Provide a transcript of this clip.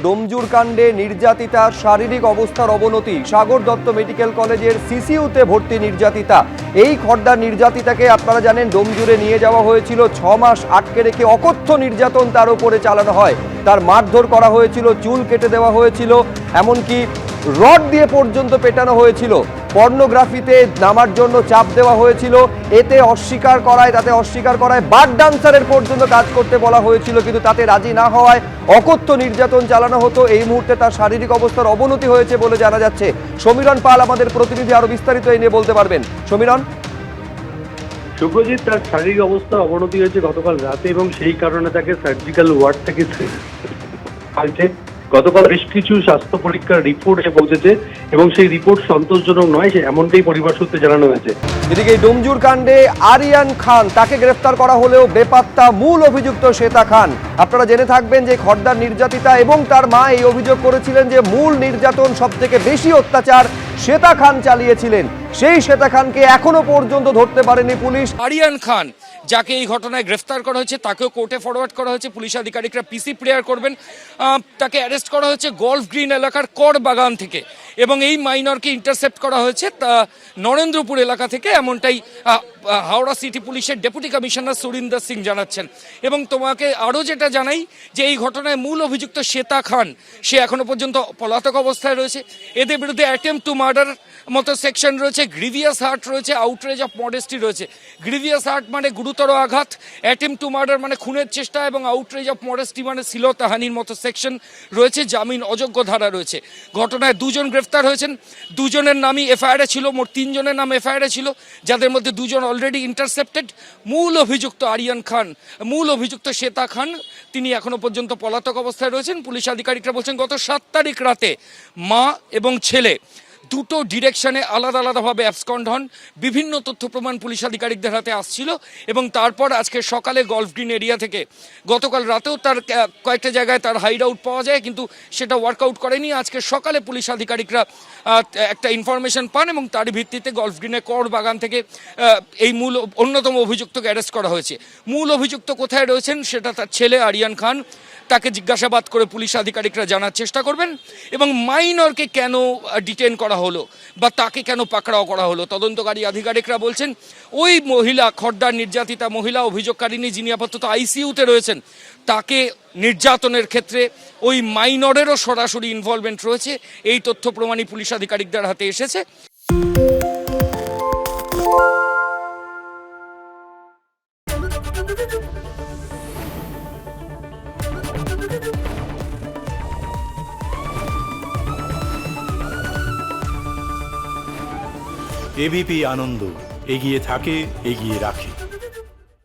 ডোমজুর কাণ্ডে নির্যাতিতা শারীরিক অবস্থার অবনতি। সাগর দত্ত মেডিকেল কলেজের সিসিইউতে ভর্তি নির্যাতিতা। এই খড়দার নির্যাতিতাকে আপনারা জানেন ডোমজুরে নিয়ে যাওয়া হয়েছিল, 6 মাস আটকে রেখে অকথ্য নির্যাতন তার উপরে চালানো হয়। তার মারধর করা হয়েছিল, চুল কেটে দেওয়া হয়েছিল, এমনকি রড দিয়ে পর্যন্ত পেটানো হয়েছিল। পর্নোগ্রাফিতে নামার জন্য চাপ দেওয়া হয়েছিল, তাতে অস্বীকার করায় বার ডান্সারের পর্যন্ত কাজ করতে বলা হয়েছিল, কিন্তু তাতে রাজি না হওয়ায় অকথ্য নির্যাতন চালানো হতো। এই মুহূর্তে তার শারীরিক অবস্থার অবনতি হয়েছে বলে জানা যাচ্ছে। সমীরণ পাল আমাদের প্রতিনিধি আরো বিস্তারিত এই নিয়ে বলতে পারবেন। সমীরণ। শুভজিৎ, তার শারীরিক অবস্থা অবনতি হয়েছে গতকাল রাতে এবং সেই কারণে তাকে সার্জিক্যাল ওয়ার্ড থেকে গতকাল বেশ কিছু স্বাস্থ্য পরীক্ষার রিপোর্ট এসে পৌঁছেছে এবং সেই রিপোর্ট সন্তোষজনক নয়, এমনটাই পরিবার সূত্রে জানানো হয়েছে। এদিকে ডোমজুর কাণ্ডে আরিয়ান খান তাকে গ্রেফতার করা হলেও বেপাত্তা মূল অভিযুক্ত শ্বেতা খান। আপনারা জেনে থাকবেন যে খড়দার নির্যাতিতা এবং তার মা এই অভিযোগ করেছিলেন যে মূল নির্যাতন, সবথেকে বেশি অত্যাচার শ্বেতা খান চালিয়েছিলেন। সেই শ্বেতা খানকে এখনো পর্যন্ত ধরতে পারেনি পুলিশ। আরিয়ান খান, যাকে এই ঘটনায় গ্রেফতার করা হয়েছে, তাকেও কোর্টে ফরওয়ার্ড করা হয়েছে। পুলিশ আধিকারিকরা পিসি প্রেয়ার করবেন। তাকে অ্যারেস্ট করা হয়েছে গলফ গ্রিন এলাকার কর বাগান থেকে এবং এই মাইনরকে ইন্টারসেপ্ট করা হয়েছে নরেন্দ্রপুর এলাকা থেকে, এমনটাই হাওড়া সিটি পুলিশের ডেপুটি কমিশনার সুরিন্দর সিং জানাচ্ছেন। এবং তোমাকে আরও যেটা জানাই যে এই ঘটনায় মূল অভিযুক্ত শ্বেতা খান, সে এখনো পর্যন্ত পলাতক অবস্থায় রয়েছে। এদের বিরুদ্ধে অ্যাটেম্প টু মার্ডার মতো সেকশন রয়েছে, গ্রিভিয়াস হার্ট রয়েছে, আউটরেজ অফ মডেস্টি রয়েছে। গ্রিভিয়াস হার্ট মানে গুরুতর আঘাত, অ্যাটেম্প টু মার্ডার মানে খুনের চেষ্টা, এবং আউটরেজ অফ মডেস্টি মানে শ্লীলতাহানির মতো সেকশন রয়েছে। জামিন অযোগ্য ধারা রয়েছে। ঘটনায় 2 জন গ্রেফতার হয়েছেন। 2 জনের নামই এফআইআরে ছিল, মোট 3 জনের নাম এফআইআরে ছিল, যাদের মধ্যে 2 জন অলরেডি ইন্টারসেপ্টেড। মূল অভিযুক্ত আরিয়ান খান, মূল অভিযুক্ত শ্বেতা খান, তিনি এখনো পর্যন্ত পলাতক অবস্থায় রয়েছেন। পুলিশ আধিকারিকরা বলছেন গত 7 তারিখ রাতে মা এবং ছেলে দুটো ডিরেকশনে আলাদা আলাদাভাবে অ্যাবসকন্ড হন। বিভিন্ন তথ্য প্রমাণ পুলিশ আধিকারিকদের হাতে আসছিল এবং তারপর আজকে সকালে গলফ গ্রিন এরিয়া থেকে, গতকাল রাতেও তার কয়েকটা জায়গায় তার হাইড আউট পাওয়া যায়, কিন্তু সেটা ওয়ার্কআউট করেনি। আজকে সকালে পুলিশ আধিকারিকরা একটা ইনফরমেশন পান এবং তার ভিত্তিতে গলফ গ্রিনের কর বাগান থেকে এই মূল অন্যতম অভিযুক্তকে অ্যারেস্ট করা হয়েছে। মূল অভিযুক্ত কোথায় রয়েছেন সেটা তার ছেলে আরিয়ান খান। তাকে জিজ্ঞাসাবাদ করে পুলিশ আধিকারিকরা জানার চেষ্টা করবেন এবং মাইনরকে কেন ডিটেন করা হলো বা তাকে কেন পাকড়াও করা হলো, তদন্তকারী আধিকারিকরা বলছেন ওই মহিলা, খড়দার নির্যাতিতা মহিলা অভিযোগকারিনী, যিনি আপাতত আইসিইউতে রয়েছেন, তাকে নির্যাতনের ক্ষেত্রে ওই মাইনরেরও সরাসরি ইনভলভমেন্ট রয়েছে। এই তথ্য প্রমাণই পুলিশ আধিকারিকদের হাতে এসেছে। এবিপি আনন্দ, এগিয়ে থাকে, এগিয়ে রাখে।